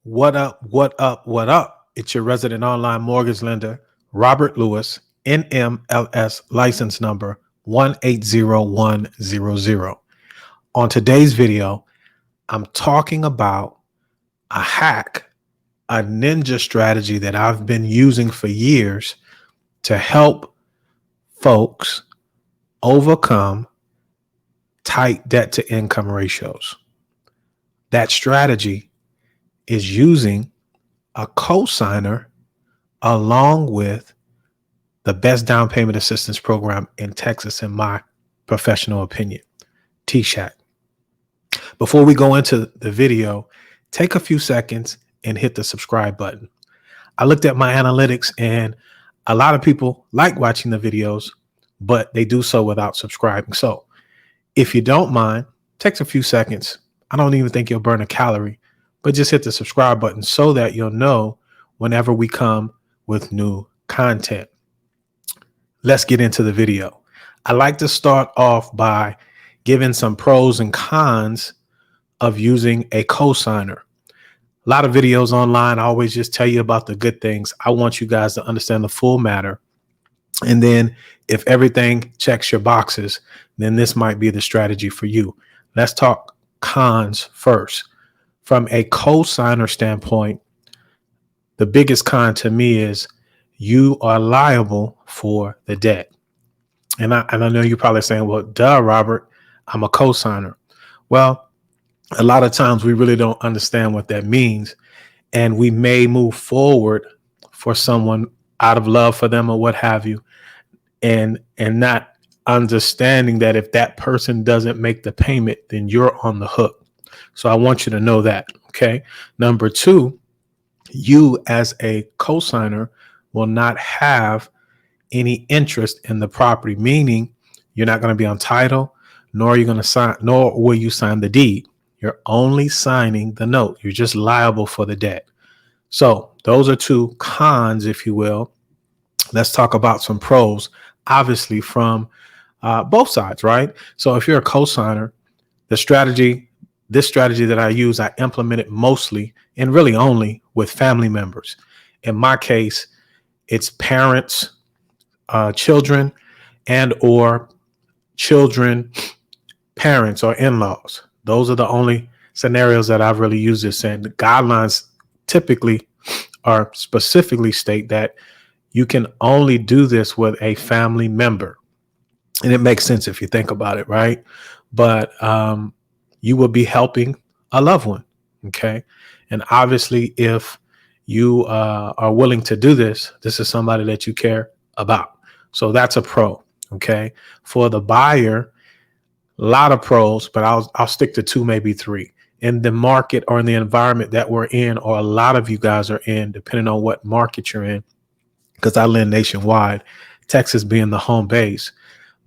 What up? What up? What up? It's your resident online mortgage lender, Robert Lewis, NMLS license number 180100. On today's video, I'm talking about a hack, a ninja strategy that I've been using for years to help folks overcome tight debt to income ratios. That strategy is using a cosigner along with the best down payment assistance program in Texas, in my professional opinion, TSAHC. Before we go into the video, take a few seconds and hit the subscribe button. I looked at my analytics and a lot of people like watching the videos, but they do so without subscribing. So if you don't mind, takes a few seconds. I don't even think you'll burn a calorie, but just hit the subscribe button so that you'll know whenever we come with new content. Let's get into the video. I like to start off by giving some pros and cons of using a cosigner. A lot of videos online, I always just tell you about the good things. I want you guys to understand the full matter. And then if everything checks your boxes, then this might be the strategy for you. Let's talk cons first. From a cosigner standpoint, the biggest con to me is you are liable for the debt. And I know you're probably saying, well, duh, Robert, I'm a cosigner. Well, a lot of times we really don't understand what that means. And we may move forward for someone out of love for them or what have you, and not understanding that if that person doesn't make the payment, then you're on the hook. So I want you to know that. Okay. Number two, you as a cosigner will not have any interest in the property, meaning you're not going to be on title, nor are you going to sign, nor will you sign the deed. You're only signing the note. You're just liable for the debt. So those are two cons, if you will. Let's talk about some pros, obviously from both sides, right? So if you're a cosigner, this strategy that I use, I implement it mostly and really only with family members. In my case, it's parents, children, and or children, parents, or in-laws. Those are the only scenarios that I've really used this in. The guidelines typically are specifically state that you can only do this with a family member. And it makes sense if you think about it, right? But you will be helping a loved one, okay? And obviously, if you are willing to do this, this is somebody that you care about. So that's a pro, okay? For the buyer, a lot of pros, but I'll stick to two, maybe three. In the market or in the environment that we're in, or a lot of you guys are in, depending on what market you're in, because I lend nationwide, Texas being the home base,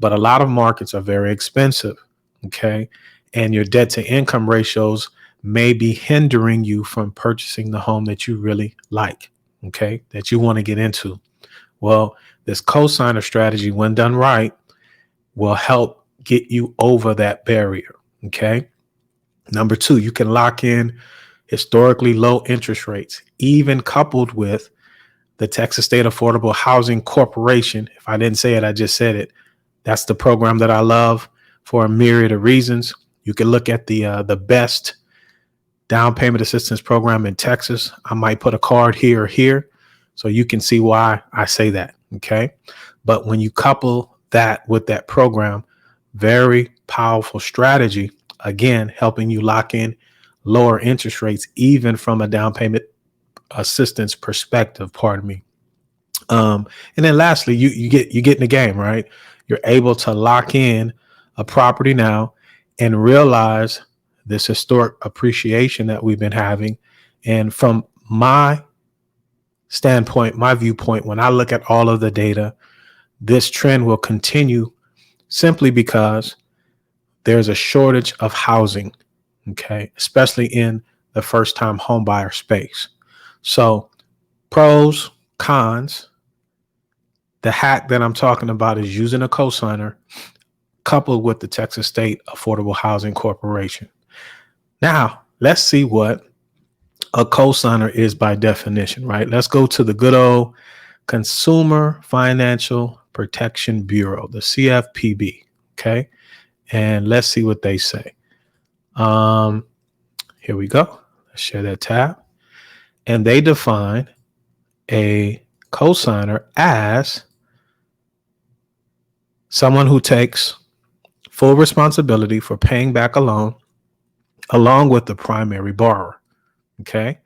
but a lot of markets are very expensive, okay? And your debt to income ratios may be hindering you from purchasing the home that you really like, okay, that you want to get into. Well, this cosigner strategy, when done right, will help get you over that barrier, okay? Number two, you can lock in historically low interest rates, even coupled with the Texas State Affordable Housing Corporation. If I didn't say it, I just said it. That's the program that I love for a myriad of reasons. You can look at the best down payment assistance program in Texas. I might put a card here or here so you can see why I say that, okay? But when you couple that with that program, very powerful strategy, again, helping you lock in lower interest rates, even from a down payment assistance perspective, pardon me. And then lastly, you get in the game, right? You're able to lock in a property now and realize this historic appreciation that we've been having. And from my standpoint, my viewpoint, when I look at all of the data, this trend will continue simply because there's a shortage of housing, okay, especially in the first-time home buyer space. So pros, cons. The hack that I'm talking about is using a cosigner coupled with the Texas State Affordable Housing Corporation. Now, let's see what a cosigner is by definition, right? Let's go to the good old Consumer Financial Protection Bureau, the CFPB. Okay. And let's see what they say. Here we go. Let's share that tab. And they define a cosigner as someone who takes full responsibility for paying back a loan along with the primary borrower. Okay. It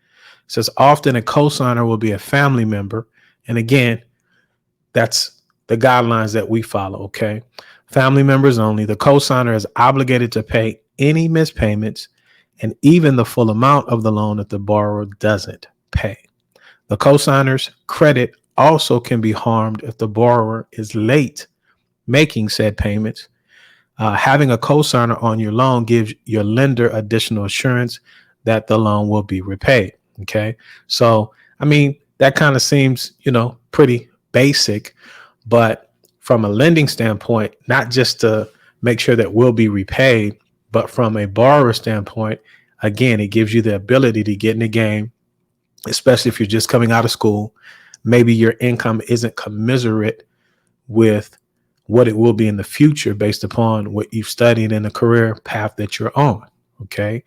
says often a cosigner will be a family member. And again, that's the guidelines that we follow. Okay. Family members only. The cosigner is obligated to pay any missed payments and even the full amount of the loan if the borrower doesn't pay. The cosigner's credit also can be harmed if the borrower is late making said payments. Having a cosigner on your loan gives your lender additional assurance that the loan will be repaid. Okay. So, I mean, that kind of seems, pretty basic, but from a lending standpoint, not just to make sure that we'll be repaid, but from a borrower standpoint, again, it gives you the ability to get in the game, especially if you're just coming out of school. Maybe your income isn't commensurate with what it will be in the future based upon what you've studied in the career path that you're on. Okay.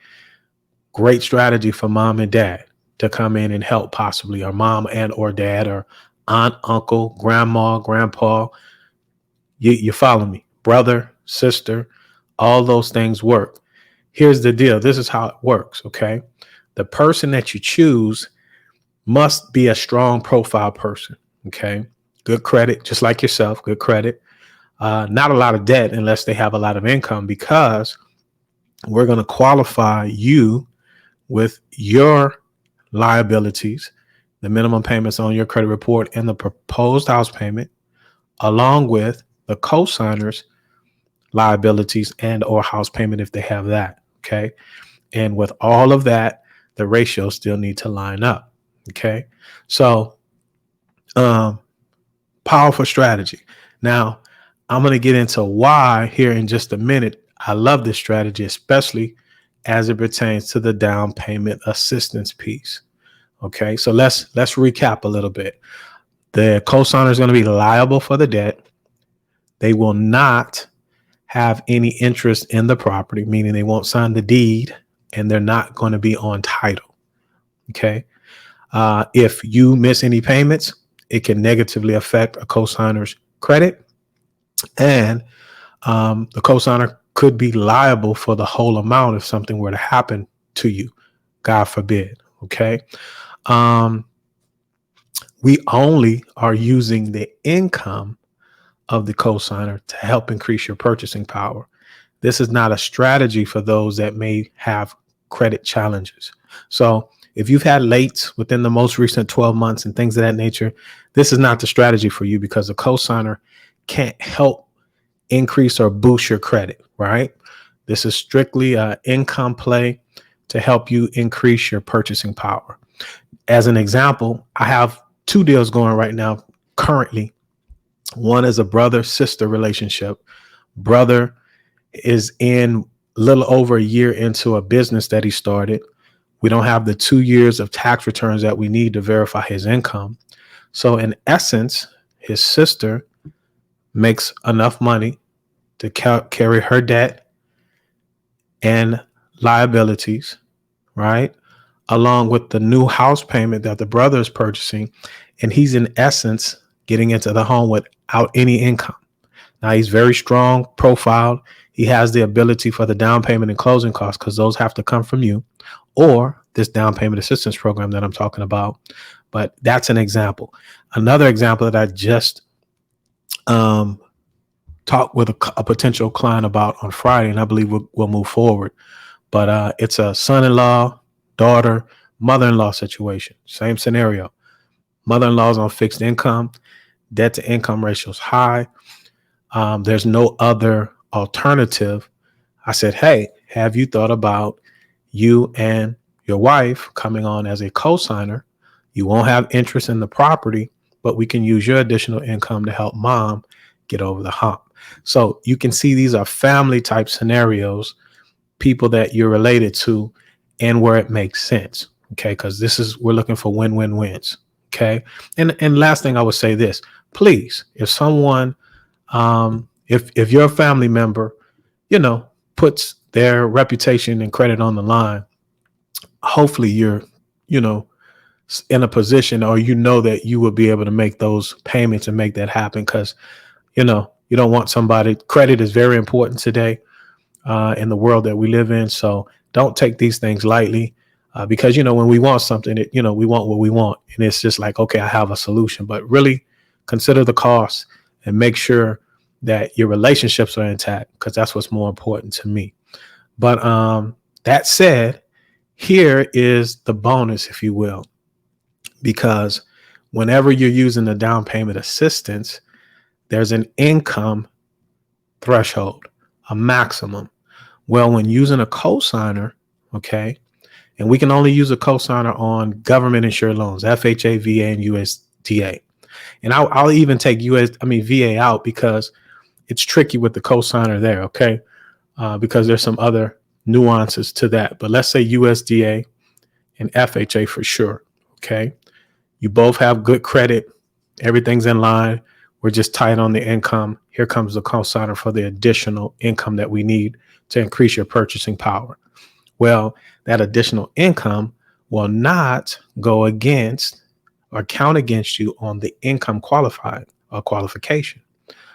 Great strategy for mom and dad to come in and help, possibly, or mom and or dad, or aunt, uncle, grandma, grandpa. You follow me? Brother, sister, all those things work. Here's the deal. This is how it works. Okay. The person that you choose must be a strong profile person. Okay. Good credit, just like yourself, good credit. Not a lot of debt unless they have a lot of income, because we're going to qualify you with your liabilities, the minimum payments on your credit report, and the proposed house payment, along with the cosigner's liabilities and or house payment if they have that. Okay. And with all of that, the ratios still need to line up. Okay. So, powerful strategy. Now, I'm going to get into why here in just a minute. I love this strategy, especially as it pertains to the down payment assistance piece. Okay, so let's recap a little bit. The cosigner is going to be liable for the debt. They will not have any interest in the property, meaning they won't sign the deed, and they're not going to be on title. Okay, if you miss any payments, it can negatively affect a cosigner's credit. And the cosigner could be liable for the whole amount if something were to happen to you, God forbid. Okay. We only are using the income of the cosigner to help increase your purchasing power. This is not a strategy for those that may have credit challenges. So if you've had lates within the most recent 12 months and things of that nature, this is not the strategy for you, because the cosigner can't help increase or boost your credit, right? This is strictly an income play to help you increase your purchasing power. As an example, I have 2 deals going right now currently. One is a brother-sister relationship. Brother is in a little over a year into a business that he started. We don't have the 2 years of tax returns that we need to verify his income. So in essence, his sister makes enough money to carry her debt and liabilities, right? Along with the new house payment that the brother is purchasing. And he's in essence getting into the home without any income. Now, he's very strong profiled. He has the ability for the down payment and closing costs, because those have to come from you, or this down payment assistance program that I'm talking about. But that's an example. Another example that I just talked with a potential client about on Friday, and I believe we'll move forward. But it's a son-in-law, daughter, mother-in-law situation. Same scenario. Mother-in-law's on fixed income. Debt to income ratio is high. There's no other alternative. I said, hey, have you thought about you and your wife coming on as a cosigner? You won't have interest in the property, but we can use your additional income to help mom get over the hump. So you can see these are family type scenarios, people that you're related to, and where it makes sense. Okay, because we're looking for win-win-wins. Okay, and last thing I would say this: please, if someone, if your family member, puts their reputation and credit on the line, hopefully you're, you know, in a position, or that you will be able to make those payments and make that happen, because you don't want somebody. Credit is very important today in the world that we live in. So don't take these things lightly, because when we want something, we want what we want, and it's just like, okay, I have a solution. But really consider the cost and make sure that your relationships are intact, because that's what's more important to me. But that said, here is the bonus, if you will, because whenever you're using the down payment assistance, there's an income threshold, a maximum. Well, when using a cosigner, okay, and we can only use a cosigner on government insured loans, FHA, VA, and USDA. And I'll even take VA out, because it's tricky with the cosigner there, okay, because there's some other nuances to that. But let's say USDA and FHA for sure, okay. You both have good credit. Everything's in line. We're just tight on the income. Here comes the cosigner for the additional income that we need to increase your purchasing power. Well, that additional income will not go against or count against you on the income qualification.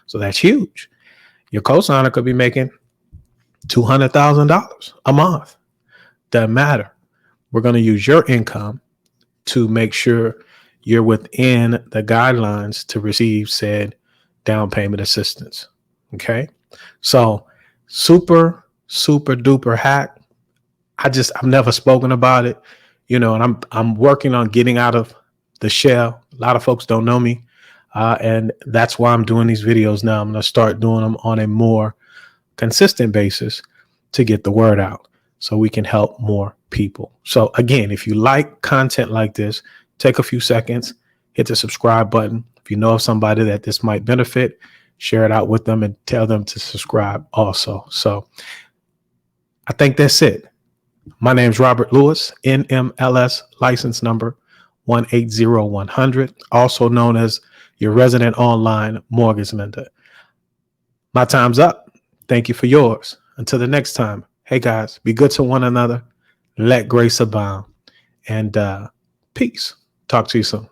So that's huge. Your cosigner could be making $200,000 a month. Doesn't matter. We're going to use your income to make sure you're within the guidelines to receive said down payment assistance. Okay. So super duper hack. I've never spoken about it, and I'm working on getting out of the shell. A lot of folks don't know me. And that's why I'm doing these videos now. I'm going to start doing them on a more consistent basis to get the word out so we can help more people. So again, if you like content like this, take a few seconds, hit the subscribe button. If you know of somebody that this might benefit, share it out with them and tell them to subscribe also. So I think that's it. My name's Robert Lewis, NMLS license number 180100, also known as your resident online mortgage lender. My time's up. Thank you for yours. Until the next time, hey guys, be good to one another. Let grace abound, and peace. Talk to you soon.